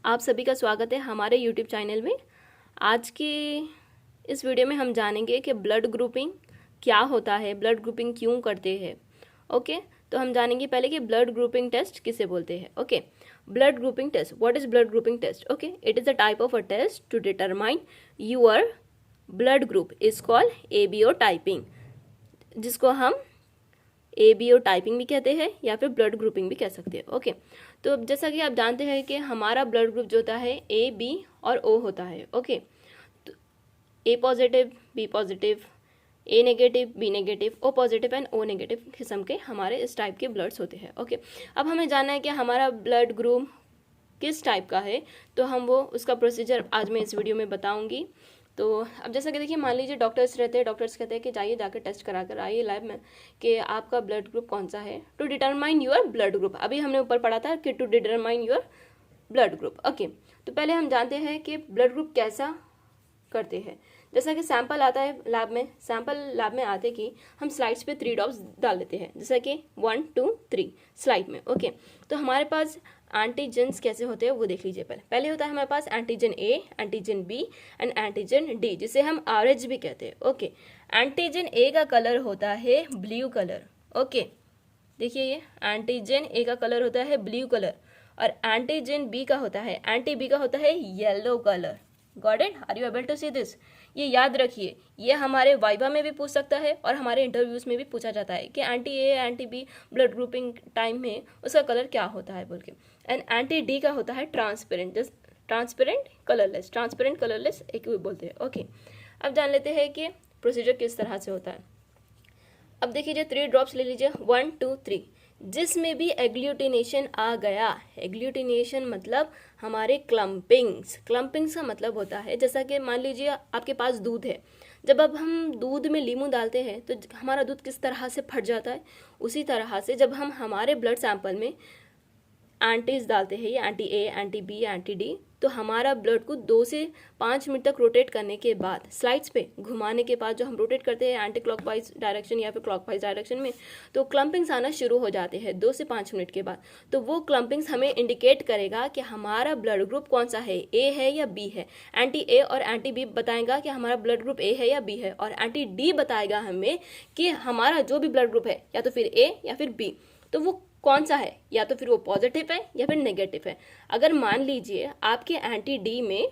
आप सभी का स्वागत है हमारे YouTube चैनल में। आज की इस वीडियो में हम जानेंगे कि ब्लड ग्रुपिंग क्या होता है, ब्लड ग्रुपिंग क्यों करते हैं। ओके, तो हम जानेंगे पहले कि ब्लड ग्रुपिंग टेस्ट किसे बोलते हैं। Okay, blood grouping test, what is blood grouping test? Okay, it is a type of a test to determine your blood group is called ABO typing, जिसको हम एबीओ टाइपिंग भी कहते हैं या फिर ब्लड ग्रुपिंग भी कह सकते हैं। ओके, तो जैसा कि आप जानते हैं कि हमारा ब्लड ग्रुप जो होता है ए, बी और ओ होता है। ओके, तो A positive, B positive, A negative, B negative, O positive and O negative किस्म के हमारे इस टाइप के ब्लड्स होते हैं। ओके, अब हमें जानना है कि हमारा ब्लड ग्रुप किस टाइप का है, तो हम वो उसका प्रोसीजर आज मैं इस वीडियो में बताऊंगी। तो अब जैसा कि देखिए, मान लीजिए डॉक्टर्स रहते हैं, डॉक्टर्स कहते हैं कि जाइए जाकर टेस्ट करा कर आइए लैब में कि आपका ब्लड ग्रुप कौन सा है, to determine your blood group. अभी हमने ऊपर पढ़ा था कि to determine your blood group. Okay, तो पहले हम जानते हैं कि ब्लड ग्रुप कैसा करते हैं। जैसा कि सैंपल आता है लैब में, सैंपल लैब में आते कि हम स्लाइड्स पे 3 ड्रॉप्स डाल देते हैं, जैसा कि 1 2 3 स्लाइड में। ओके, तो हमारे पास एंटीजेंस कैसे होते हैं वो देख लीजिए। पहले होता है हमारे पास antigen A, antigen B and antigen D, जिसे हम RH भी कहते हैं। ओके, एंटीजन ए का कलर होता है ब्लू कलर। ओके, देखिए ये एंटीजन ए का कलर होता है ब्लू कलर और एंटीजन बी का होता है, एंटी बी का होता है yellow colour. Got it? Are you able to see this? ये याद रखिए, ये हमारे वाइवा में भी पूछ सकता है और हमारे इंटरव्यूज में भी पूछा जाता है कि anti A anti B blood grouping time में उसका कलर क्या होता है बोल के। एंड एंटी डी का होता है transparent, just transparent colourless, transparent colourless एक भी बोलते हैं। ओके, अब जान लेते हैं कि प्रोसीजर किस तरह से होता है। अब देखिए 3 ड्रॉप्स ले लीजिए, 1 2 3, जिसमें भी एग्लूटिनेशन आ गया। एग्लूटिनेशन मतलब हमारे क्लम्पिंग्स, क्लम्पिंग्स का मतलब होता है जैसा कि मान लीजिए आपके पास दूध है, जब अब हम दूध में लीमू डालते हैं तो हमारा दूध किस तरह से फट जाता है, उसी तरह से जब हम हमारे ब्लड सैंपल में एंटीज डालते हैं, ये anti A, anti B, anti D, तो हमारा ब्लड को 2 से 5 मिनट तक रोटेट करने के बाद, स्लाइड्स पे घुमाने के बाद, जो हम रोटेट करते हैं एंटी क्लॉकवाइज डायरेक्शन या फिर क्लॉकवाइज डायरेक्शन में, तो क्लम्पिंग्स आना शुरू हो जाते हैं 2 से 5 मिनट के बाद। तो वो क्लम्पिंग्स हमें इंडिकेट करेगा कि हमारा ब्लड ग्रुप कौन सा है, ए है या बी है। एंटी ए और एंटी बी बताएगा कि हमारा ब्लड ग्रुप ए है या बी है, और एंटी डी बताएगा हमें कि हमारा जो भी ब्लड ग्रुप है या तो फिर ए या फिर बी, तो वो कौन सा है, या तो फिर वो पॉजिटिव है या फिर नेगेटिव है। अगर मान लीजिए आपके एंटी डी में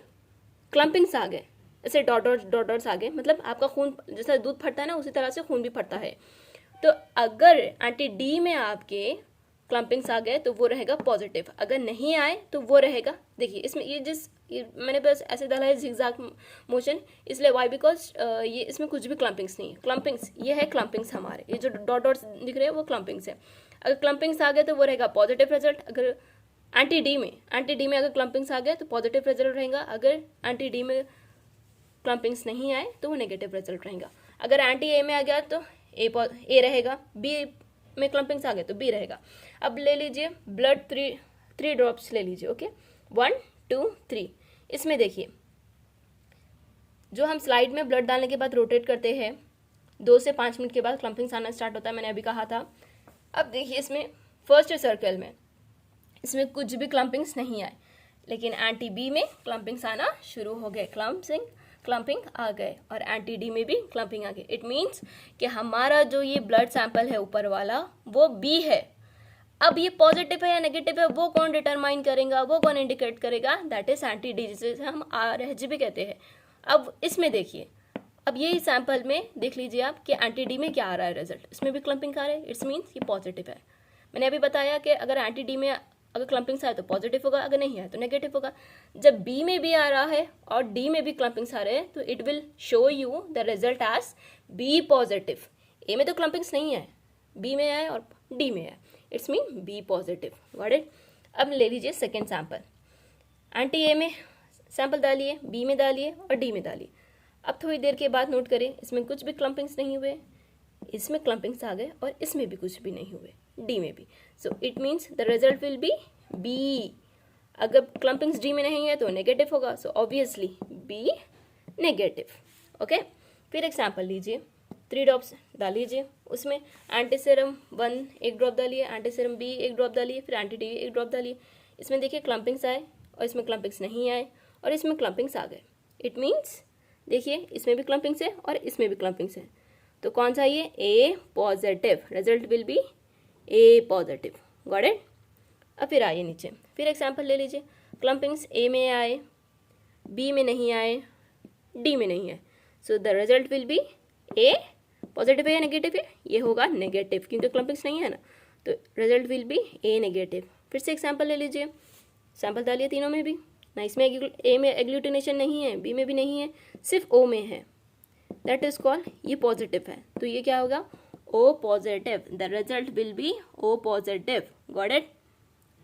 क्लम्पिंग्स आ गए, जैसे डॉटर्स आ गए, मतलब आपका खून जैसा दूध फटता है ना, उसी तरह से खून भी फटता है। तो अगर एंटी डी में आपके क्लम्पिंग्स आ गए तो वो रहेगा पॉजिटिव, अगर नहीं आए तो वो रहेगा, देखिए इसमें ये मैंने बस ऐसे डाला है zigzag मोशन, इसलिए वाई बिकॉज ये इसमें कुछ भी क्लम्पिंग्स नहीं है। क्लम्पिंग्स ये है, क्लम्पिंग्स हमारे ये जो डॉट्स दिख रहे हैं वो क्लम्पिंग्स है। अगर क्लम्पिंग्स आ गए तो वो रहेगा पॉजिटिव रिजल्ट। अगर एंटी डी में अगर क्लम्पिंग्स आ गए तो पॉजिटिव रिजल्ट रहेगा। अगर एंटी डी में क्लम्पिंग्स नहीं आए तो वो नेगेटिव रिजल्ट रहेगा। अगर एंटी ए में आ गया तो ए रहेगा, बी में क्लम्पिंग्स आ गए तो बी रहेगा। अब ले लीजिए ब्लड 3 ड्रॉप्स ले लीजिए। ओके, 1 2 3, इसमें देखिए जो हम स्लाइड में ब्लड डालने के बाद रोटेट करते हैं 2 से 5 मिनट के बाद क्लम्पिंग्स आना स्टार्ट होता है, मैंने अभी कहा था। अब देखिए इसमें फर्स्ट सर्कल में इसमें कुछ भी क्लम्पिंग्स नहीं आए, लेकिन एंटी बी में क्लम्पिंग्स आना शुरू हो गए, क्लम्पिंग आ गए, और एंटी डी में भी क्लम्पिंग आ गए। इट मीन्स कि हमारा जो ये ब्लड सैंपल है ऊपर वाला वो बी है। अब ये पॉजिटिव है या नेगेटिव है वो कौन डिटरमाइन करेगा, वो कौन इंडिकेट करेगा? दैट इज एंटी डी, जिसे हम RH भी कहते हैं। अब इसमें देखिए, अब ये सैंपल में देख लीजिए आप कि एंटी डी में क्या आ रहा है रिजल्ट, इसमें भी क्लम्पिंग आ रहा है, इट्स मीन्स ये पॉजिटिव है। मैंने अभी बताया कि अगर एंटी डी में अगर क्लम्पिंग्स आए तो पॉजिटिव होगा, अगर नहीं आए तो नेगेटिव होगा। जब बी में भी आ रहा है और डी में भी क्लम्पिंग्स आ रहे हैं तो it will show you the result as B positive. A में तो क्लम्पिंग्स नहीं है, बी में आए और डी में आए, it's mean B positive. Got it? अब ले लीजिए सेकेंड सैंपल, एंटी ए में सैंपल डालिए, बी में डालिए और डी में डालिए। अब थोड़ी देर के बाद नोट करें, इसमें कुछ भी क्लम्पिंग्स नहीं हुए, इसमें क्लम्पिंग्स आ गए और इसमें भी कुछ भी नहीं हुए, डी में भी। So it means the result will be B. अगर क्लम्पिंग्स डी में नहीं है तो नेगेटिव होगा, so obviously B negative. Okay, फिर एग्जाम्पल लीजिए, 3 ड्रॉप्स डाल लीजिए, उसमें एंटीसीरम 1 1 ड्रॉप डालिए, एंटीसीरम बी 1 ड्रॉप डालिए, फिर एंटी डी 1 ड्रॉप डालिए। इसमें देखिए क्लम्पिंग्स आए और इसमें क्लम्पिंग्स नहीं आए और इसमें क्लम्पिंग्स आ गए। इट मीन्स देखिए इसमें भी क्लम्पिंग्स है और इसमें भी क्लम्पिंग्स है, तो कौन सा ये A positive, result will be A positive. Got it. अब फिर आइए नीचे, फिर एग्जाम्पल ले लीजिए। क्लम्पिंग्स ए में आए, बी में नहीं आए, डी में नहीं है, so the result will be A positive है या नेगेटिव है, ये होगा नेगेटिव क्योंकि क्लम्पिंग्स नहीं है ना, तो result will be A negative. फिर से एग्जाम्पल ले लीजिए, सैम्पल डालिए तीनों में भी ना, इसमें ए में एग्लूटिनेशन नहीं है, बी में भी नहीं है, सिर्फ ओ में है, दैट इज कॉल्ड ये पॉजिटिव है, तो ये क्या होगा O positive, the result will be O positive. Got it.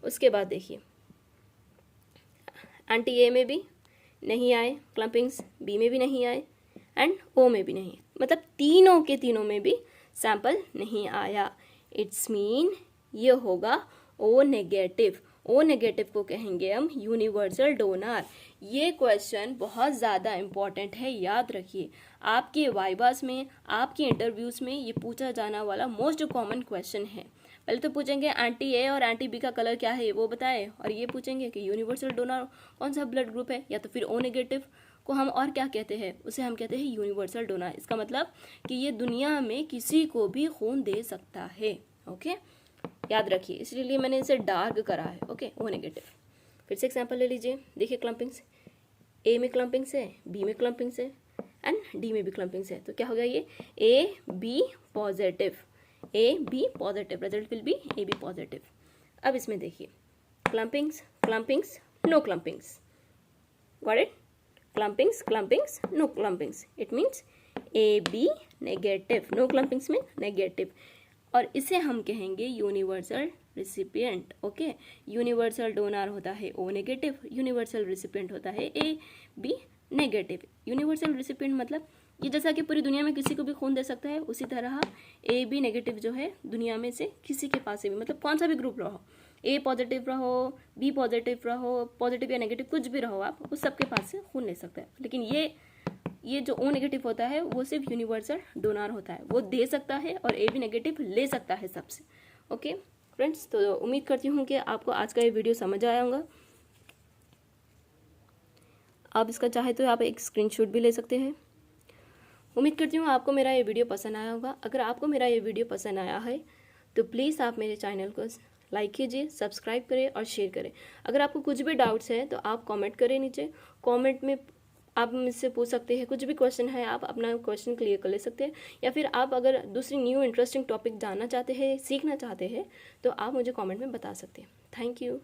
उसके बाद देखिए एंटी ए में भी नहीं आए क्लम्पिंग्स, बी में भी नहीं आए एंड ओ में भी नहीं, मतलब तीनों के तीनों में भी सैंपल नहीं आया। इट्स मीन ये होगा ओ नेगेटिव। ओ नेगेटिव को कहेंगे हम यूनिवर्सल डोनर। ये क्वेश्चन बहुत ज़्यादा इम्पॉर्टेंट है, याद रखिए। आपके वाइवास में, आपके इंटरव्यूज़ में ये पूछा जाने वाला मोस्ट कॉमन क्वेश्चन है। पहले तो पूछेंगे एंटी ए और एंटी बी का कलर क्या है वो बताए, और ये पूछेंगे कि यूनिवर्सल डोनर कौन सा ब्लड ग्रुप है, या तो फिर ओ नेगेटिव को हम और क्या कहते हैं, उसे हम कहते हैं यूनिवर्सल डोनर। इसका मतलब कि ये दुनिया में किसी को भी खून दे सकता है। ओके, याद रखिए, इसलिए मैंने इसे डार्क करा है। Okay, O negative. फिर से एग्जाम्पल ले लीजिए, देखिए क्लम्पिंग्स ए में क्लम्पिंग्स है, बी में क्लम्पिंग्स है एंड डी में भी क्लम्पिंग्स है, तो क्या हो गया ये A B positive, A B positive, result will be A B positive. अब इसमें देखिए clumpings clumpings no clumpings, got it, clumpings clumpings no clumpings, it means A B negative, no clumpings में नेगेटिव, और इसे हम कहेंगे universal recipient. Okay, universal donor होता है ओ नेगेटिव, यूनिवर्सल रिसिपिएंट होता है A B negative. Universal recipient मतलब ये जैसा कि पूरी दुनिया में किसी को भी खून दे सकता है, उसी तरह ए बी नेगेटिव जो है दुनिया में से किसी के पास से भी, मतलब कौन सा भी ग्रुप रहो, ए पॉजिटिव रहो, बी पॉजिटिव रहो, पॉजिटिव या नेगेटिव कुछ भी रहो, आप उस सबके पास से खून ले सकते हैं। लेकिन ये जो ओ नेगेटिव होता है वो सिर्फ यूनिवर्सल डोनर होता है, वो दे सकता है और ए बी नेगेटिव ले सकता है सबसे। ओके फ्रेंड्स, तो उम्मीद करती हूँ कि आपको आज का ये वीडियो समझ आया होगा। आप इसका चाहे तो आप एक स्क्रीनशॉट भी ले सकते हैं। उम्मीद करती हूँ आपको मेरा ये वीडियो पसंद आया होगा। अगर आपको मेरा ये वीडियो पसंद आया है तो प्लीज़ आप मेरे चैनल को लाइक कीजिए, सब्सक्राइब करें और शेयर करें। अगर आपको कुछ भी डाउट्स है तो आप कमेंट करें नीचे, कमेंट में आप मुझसे पूछ सकते हैं, कुछ भी क्वेश्चन है आप अपना क्वेश्चन क्लियर कर ले सकते हैं, या फिर आप अगर दूसरी न्यू इंटरेस्टिंग टॉपिक जानना चाहते हैं, सीखना चाहते हैं, तो आप मुझे कमेंट में बता सकते हैं। Thank you.